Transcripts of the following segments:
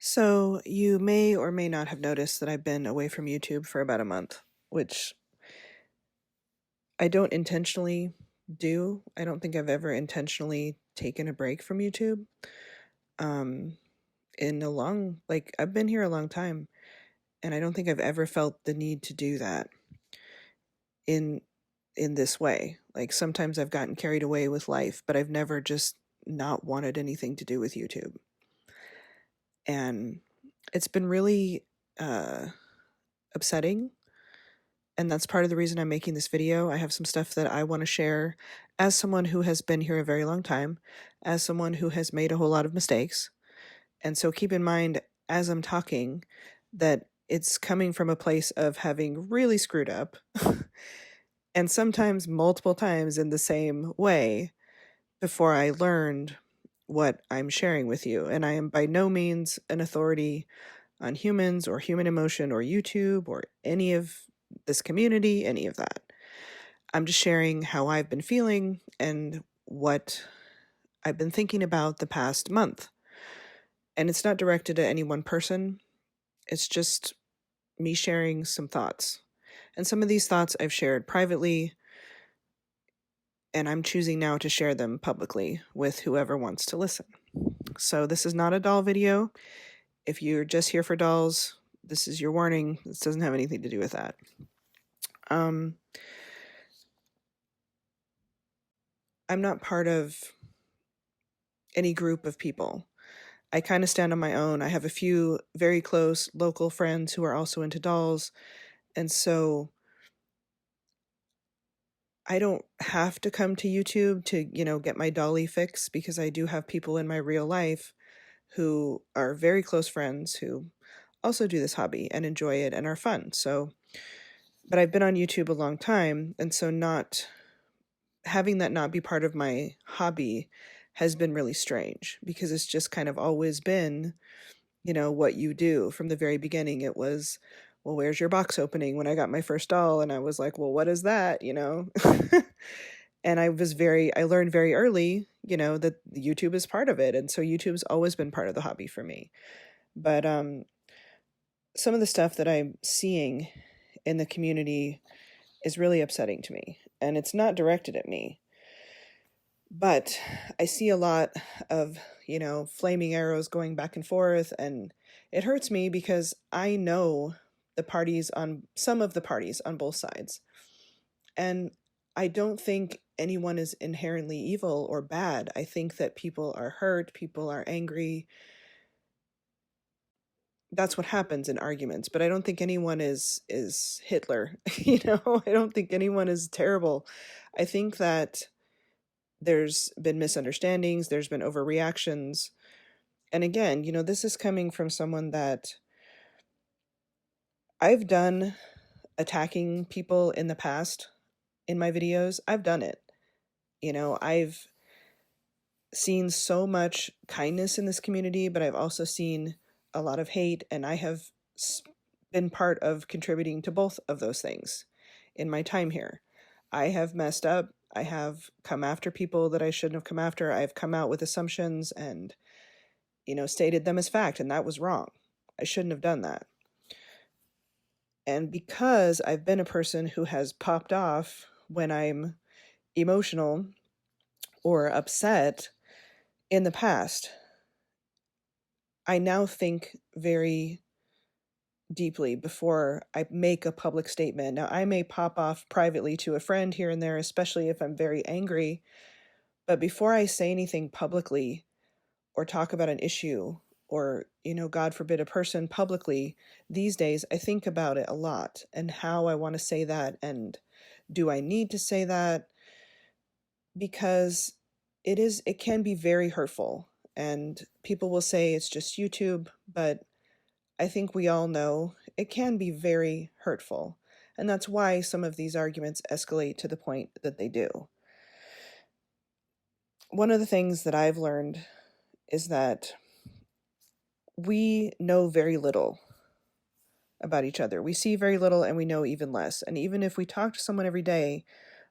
So, you may or may not have noticed that I've been away from YouTube for about a month, which I don't intentionally do. I don't think I've ever intentionally taken a break from YouTube. Um, I've been here a long time, and I don't think I've ever felt the need to do that in in this way. Like sometimes I've gotten carried away with life, but I've never just not wanted anything to do with YouTube. And it's been really uh upsetting. And that's part of the reason I'm making this video. I have some stuff that I want to share as someone who has been here a very long time, as someone who has made a whole lot of mistakes. And so keep in mind as I'm talking that it's coming from a place of having really screwed up and sometimes multiple times in the same way before I learned what I'm sharing with you. And I am by no means an authority on humans or human emotion or YouTube or any of this community, any of that. I'm just sharing how I've been feeling and what I've been thinking about the past month. And it's not directed at any one person. It's just me sharing some thoughts. And some of these thoughts I've shared privately, and I'm choosing now to share them publicly with whoever wants to listen. So this is not a doll video. If you're just here for dolls, this is your warning. This doesn't have anything to do with that. I'm not part of any group of people. I kind of stand on my own. I have a few very close local friends who are also into dolls. And so I don't have to come to YouTube to, get my dolly fix, because I do have people in my real life who are very close friends who also do this hobby and enjoy it and are fun. So, but I've been on YouTube a long time. And so not having that not be part of my hobby has been really strange, because it's just kind of always been, what you do from the very beginning. It was, well, where's your box opening when I got my first doll? And I was like, well, what is that? And I learned very early, that YouTube is part of it. And so YouTube's always been part of the hobby for me. But some of the stuff that I'm seeing in the community is really upsetting to me. And it's not directed at me. But I see a lot of, flaming arrows going back and forth, and it hurts me because I know some of the parties on both sides. And I don't think anyone is inherently evil or bad. I think that people are hurt, people are angry. That's what happens in arguments, but I don't think anyone is Hitler. I don't think anyone is terrible. I think that there's been misunderstandings, there's been overreactions. And again, this is coming from someone that I've done attacking people in the past in my videos. I've done it. I've seen so much kindness in this community, but I've also seen a lot of hate, and I have been part of contributing to both of those things in my time here. I have messed up. I have come after people that I shouldn't have come after. I've come out with assumptions and, stated them as fact, and that was wrong. I shouldn't have done that. And because I've been a person who has popped off when I'm emotional or upset in the past, I now think very deeply before I make a public statement. Now, I may pop off privately to a friend here and there, especially if I'm very angry, but before I say anything publicly or talk about an issue or, God forbid, a person publicly, these days I think about it a lot and how I want to say that, and do I need to say that? Because it can be very hurtful, and people will say it's just YouTube, but I think we all know it can be very hurtful. And that's why some of these arguments escalate to the point that they do. One of the things that I've learned is that we know very little about each other. We see very little, and we know even less. And even if we talk to someone every day,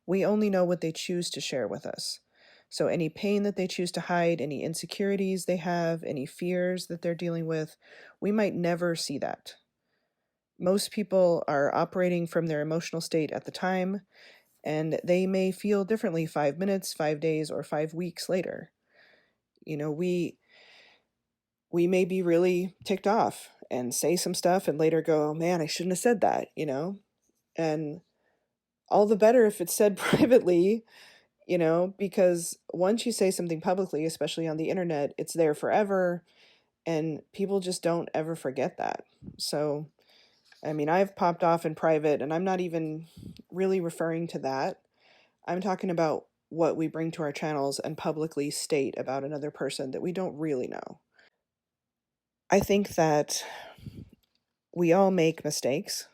we only know what they choose to share with us. So any pain that they choose to hide, any insecurities they have, any fears that they're dealing with, we might never see that. Most people are operating from their emotional state at the time, and they may feel differently 5 minutes, 5 days, or 5 weeks later. You know, we may be really ticked off and say some stuff and later go, oh, man, I shouldn't have said that, you know? And all the better if it's said privately, you know, because once you say something publicly, especially on the internet, it's there forever, and people just don't ever forget that. So, I mean, I've popped off in private, and I'm not even really referring to that. I'm talking about what we bring to our channels and publicly state about another person that we don't really know. I think that we all make mistakes,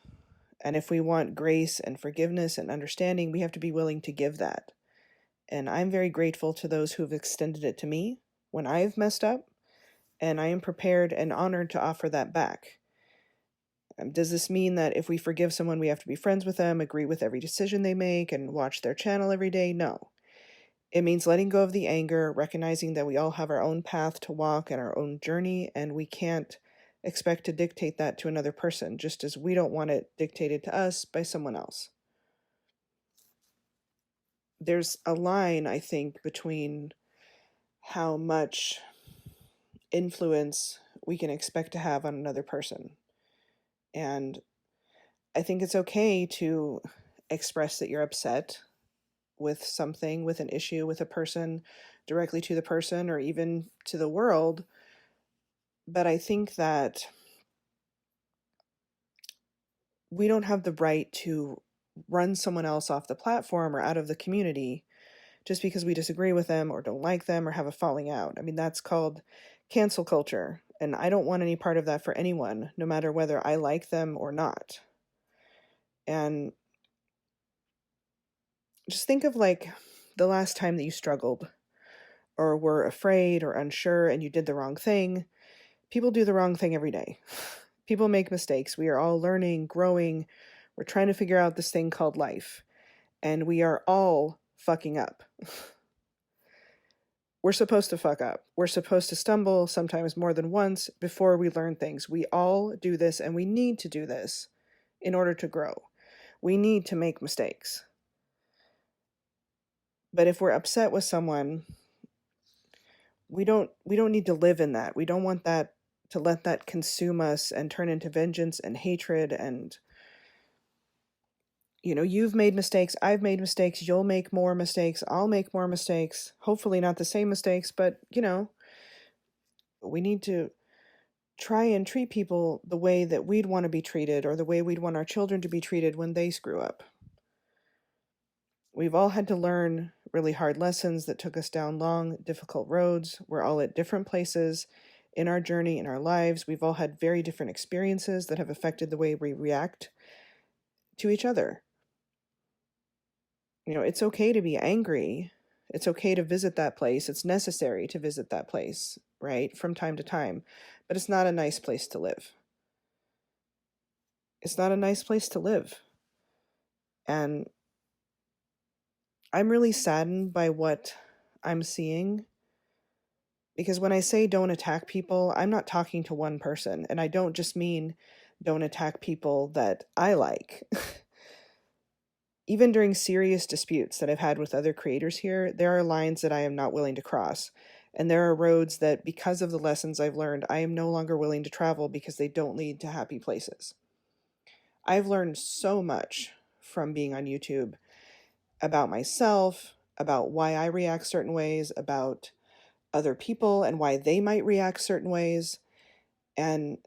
and if we want grace and forgiveness and understanding, we have to be willing to give that. And I'm very grateful to those who have extended it to me when I've messed up, and I am prepared and honored to offer that back. Does this mean that if we forgive someone, we have to be friends with them, agree with every decision they make, and watch their channel every day? No. It means letting go of the anger, recognizing that we all have our own path to walk and our own journey, and we can't expect to dictate that to another person, just as we don't want it dictated to us by someone else. There's a line, I think, between how much influence we can expect to have on another person. And I think it's okay to express that you're upset with something, with an issue, with a person, directly to the person or even to the world. But I think that we don't have the right to run someone else off the platform or out of the community just because we disagree with them or don't like them or have a falling out. I mean, that's called cancel culture, and I don't want any part of that for anyone, no matter whether I like them or not. And just think of like the last time that you struggled or were afraid or unsure and you did the wrong thing. People do the wrong thing every day. People make mistakes. We are all learning, growing. We're trying to figure out this thing called life. And we are all fucking up. We're supposed to fuck up. We're supposed to stumble, sometimes more than once, before we learn things. We all do this, and we need to do this in order to grow. We need to make mistakes. But if we're upset with someone, we don't need to live in that. We don't want that to let that consume us and turn into vengeance and hatred. And you know, you've made mistakes, I've made mistakes, you'll make more mistakes, I'll make more mistakes, hopefully not the same mistakes, but you know, we need to try and treat people the way that we'd want to be treated or the way we'd want our children to be treated when they screw up. We've all had to learn really hard lessons that took us down long, difficult roads. We're all at different places in our journey, in our lives. We've all had very different experiences that have affected the way we react to each other. You know, it's okay to be angry. It's okay to visit that place. It's necessary to visit that place, right? From time to time. But it's not a nice place to live. It's not a nice place to live. And I'm really saddened by what I'm seeing. Because when I say don't attack people, I'm not talking to one person. And I don't just mean don't attack people that I like. Even during serious disputes that I've had with other creators here, there are lines that I am not willing to cross. And there are roads that, because of the lessons I've learned, I am no longer willing to travel because they don't lead to happy places. I've learned so much from being on YouTube about myself, about why I react certain ways, about other people and why they might react certain ways. And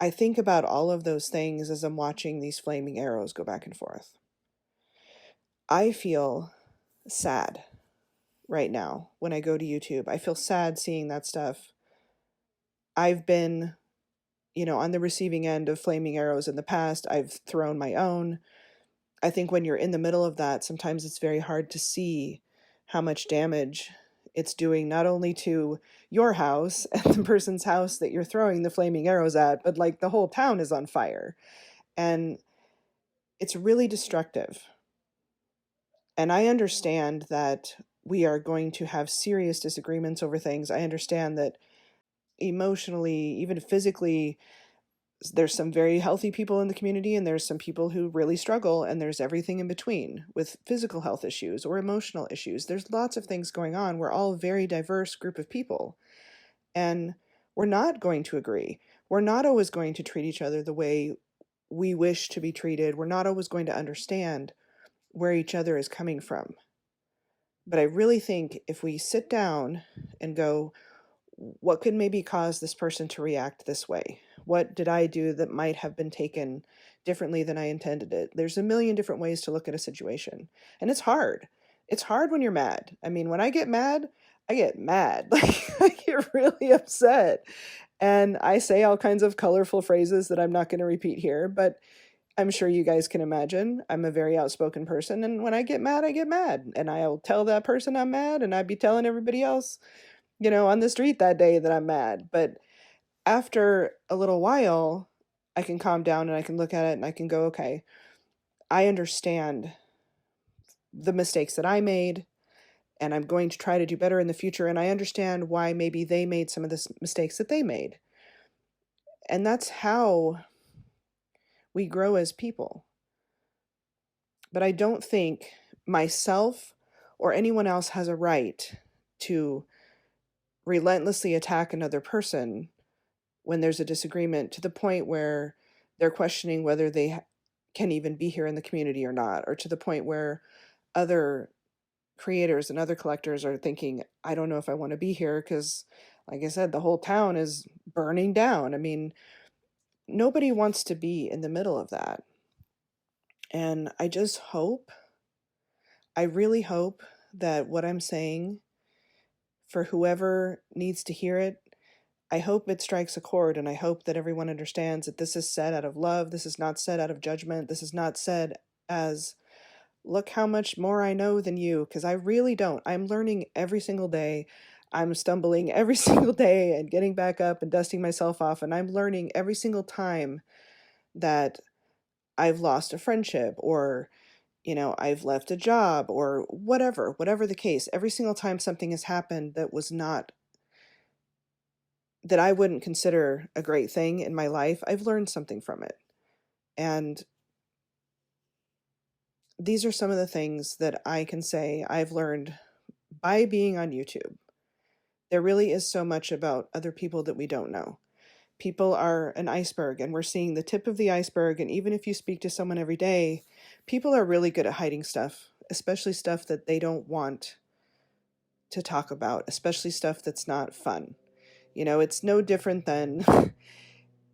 I think about all of those things as I'm watching these flaming arrows go back and forth. I feel sad right now when I go to YouTube. I feel sad seeing that stuff. I've been, you know, on the receiving end of flaming arrows in the past. I've thrown my own. I think when you're in the middle of that, sometimes it's very hard to see how much damage it's doing, not only to your house and the person's house that you're throwing the flaming arrows at, but like the whole town is on fire. And it's really destructive. And I understand that we are going to have serious disagreements over things. I understand that emotionally, even physically, there's some very healthy people in the community, and there's some people who really struggle, and there's everything in between with physical health issues or emotional issues. There's lots of things going on. We're all a very diverse group of people, and we're not going to agree. We're not always going to treat each other the way we wish to be treated. We're not always going to understand where each other is coming from. But I really think if we sit down and go, what could maybe cause this person to react this way? What did I do that might have been taken differently than I intended it? There's a million different ways to look at a situation. And it's hard. It's hard when you're mad. I mean, when I get mad, I get mad. Like, I get really upset. And I say all kinds of colorful phrases that I'm not going to repeat here, but I'm sure you guys can imagine I'm a very outspoken person. And when I get mad, I get mad. And I'll tell that person I'm mad, and I'd be telling everybody else, on the street that day that I'm mad. But after a little while, I can calm down and I can look at it and I can go, okay, I understand the mistakes that I made, and I'm going to try to do better in the future. And I understand why maybe they made some of the mistakes that they made. And that's how we grow as people. But I don't think myself or anyone else has a right to relentlessly attack another person when there's a disagreement, to the point where they're questioning whether they can even be here in the community or not, or to the point where other creators and other collectors are thinking, I don't know if I want to be here because, like I said, the whole town is burning down. I mean, nobody wants to be in the middle of that. And I just hope, I really hope that what I'm saying, for whoever needs to hear it, I hope it strikes a chord, and I hope that everyone understands that this is said out of love. This is not said out of judgment. This is not said as, look how much more I know than you, because I really don't. I'm learning every single day. I'm stumbling every single day and getting back up and dusting myself off, and I'm learning every single time that I've lost a friendship, or I've left a job, or whatever the case. Every single time something has happened that was not, that I wouldn't consider a great thing in my life, I've learned something from it. And these are some of the things that I can say I've learned by being on YouTube. There really is so much about other people that we don't know. People are an iceberg, and we're seeing the tip of the iceberg. And even if you speak to someone every day, people are really good at hiding stuff, especially stuff that they don't want to talk about, especially stuff that's not fun. It's no different than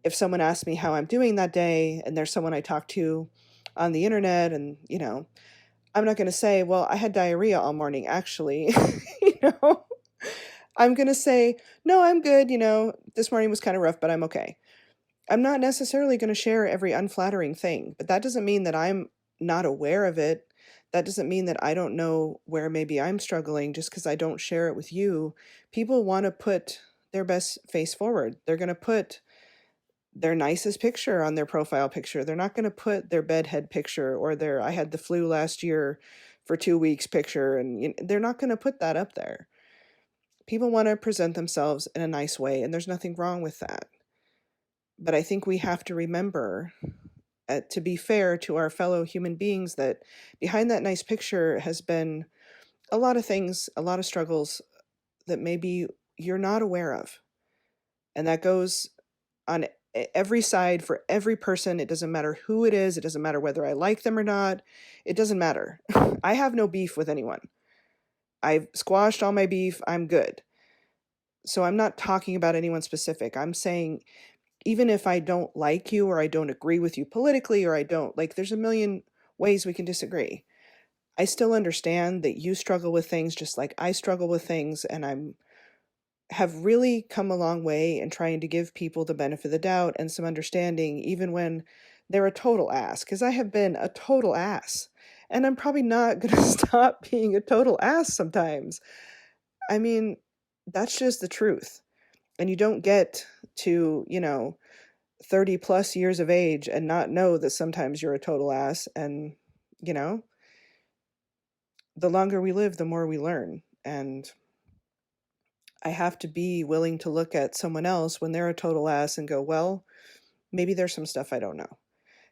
if someone asks me how I'm doing that day, and there's someone I talk to on the internet, and, I'm not going to say, well, I had diarrhea all morning, actually. you know, I'm going to say, no, I'm good. This morning was kind of rough, but I'm okay. I'm not necessarily going to share every unflattering thing, but that doesn't mean that I'm not aware of it. That doesn't mean that I don't know where maybe I'm struggling just because I don't share it with you. People want to put their best face forward. They're going to put their nicest picture on their profile picture. They're not going to put their bedhead picture or their I had the flu last year for 2 weeks picture, and they're not going to put that up there. People want to present themselves in a nice way, and there's nothing wrong with that. But I think we have to remember, to be fair to our fellow human beings, that behind that nice picture has been a lot of things, a lot of struggles that maybe you're not aware of. And that goes on every side for every person. It doesn't matter who it is. It doesn't matter whether I like them or not. It doesn't matter. I have no beef with anyone. I've squashed all my beef. I'm good. So I'm not talking about anyone specific. I'm saying, even if I don't like you, or I don't agree with you politically, or I don't, there's a million ways we can disagree. I still understand that you struggle with things just like I struggle with things, and have really come a long way in trying to give people the benefit of the doubt and some understanding, even when they're a total ass, because I have been a total ass, and I'm probably not going to stop being a total ass sometimes. I mean, that's just the truth. And you don't get to, 30 plus years of age and not know that sometimes you're a total ass. And, the longer we live, the more we learn. And I have to be willing to look at someone else when they're a total ass and go, well, maybe there's some stuff I don't know.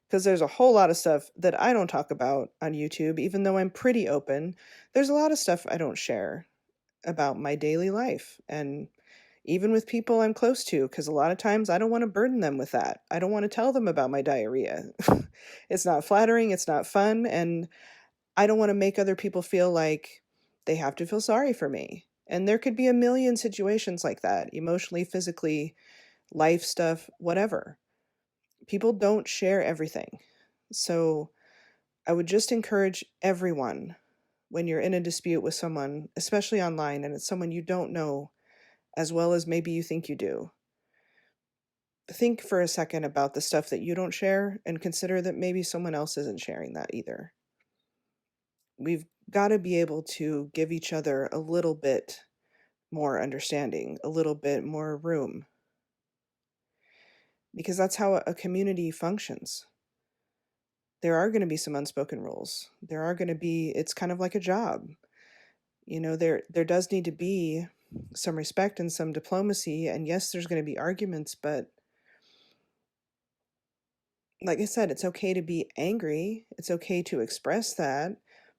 Because there's a whole lot of stuff that I don't talk about on YouTube, even though I'm pretty open. There's a lot of stuff I don't share about my daily life. And even with people I'm close to, because a lot of times I don't want to burden them with that. I don't want to tell them about my diarrhea. It's not flattering, it's not fun, and I don't want to make other people feel like they have to feel sorry for me. And there could be a million situations like that, emotionally, physically, life stuff, whatever. People don't share everything. So I would just encourage everyone, when you're in a dispute with someone, especially online, and it's someone you don't know as well as maybe you think you do, think for a second about the stuff that you don't share and consider that maybe someone else isn't sharing that either. We've got to be able to give each other a little bit more understanding, a little bit more room, because that's how a community functions. There are going to be some unspoken rules. There are going to be, it's kind of like a job. You know, there does need to be some respect and some diplomacy, and yes, there's going to be arguments, but like I said, it's okay to be angry. It's okay to express that,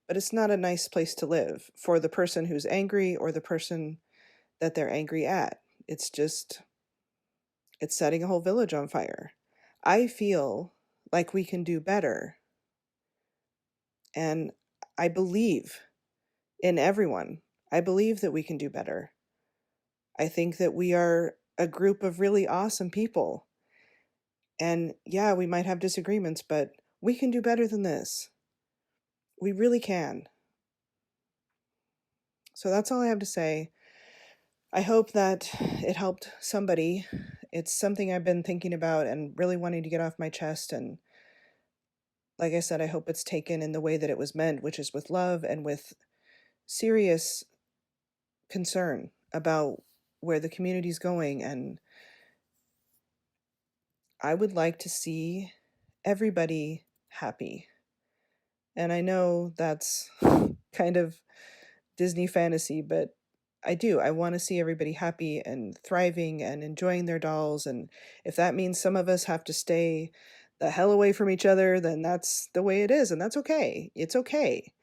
but it's not a nice place to live for the person who's angry or the person that they're angry at. It's just, it's setting a whole village on fire. I feel like we can do better. And I believe in everyone. I believe that we can do better. I think that we are a group of really awesome people. And yeah, we might have disagreements, but we can do better than this. We really can. So that's all I have to say. I hope that it helped somebody. It's something I've been thinking about and really wanting to get off my chest. And like I said, I hope it's taken in the way that it was meant, which is with love and with serious concern about where the community's going. And I would like to see everybody happy. And I know that's kind of Disney fantasy, but I do. I want to see everybody happy and thriving and enjoying their dolls. And if that means some of us have to stay the hell away from each other, then that's the way it is. And that's okay. It's okay.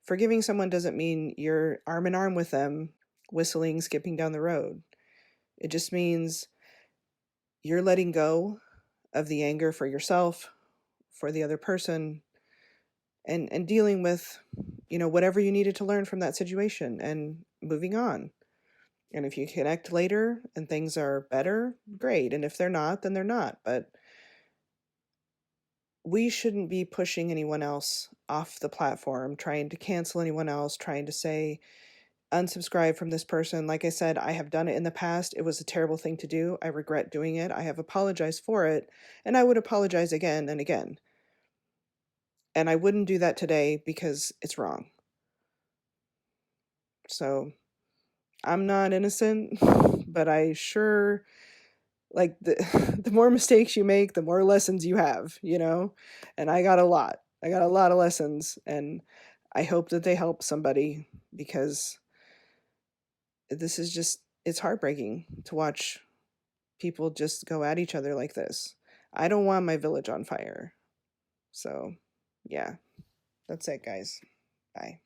Forgiving someone doesn't mean you're arm in arm with them, whistling, skipping down the road. It just means you're letting go of the anger for yourself, for the other person, and dealing with, you know, whatever you needed to learn from that situation and moving on. And if you connect later and things are better, great. And if they're not, then they're not. But we shouldn't be pushing anyone else off the platform, trying to cancel anyone else, trying to say, unsubscribe from this person. Like I said, I have done it in the past. It was a terrible thing to do. I regret doing it. I have apologized for it. And I would apologize again and again. And I wouldn't do that today because it's wrong. So I'm not innocent, but I sure, like, the more mistakes you make, the more lessons you have, you know? And I got a lot. I got a lot of lessons, and I hope that they help somebody, because this is just, it's heartbreaking to watch people just go at each other like this. I don't want my village on fire. So, yeah, that's it, guys. Bye.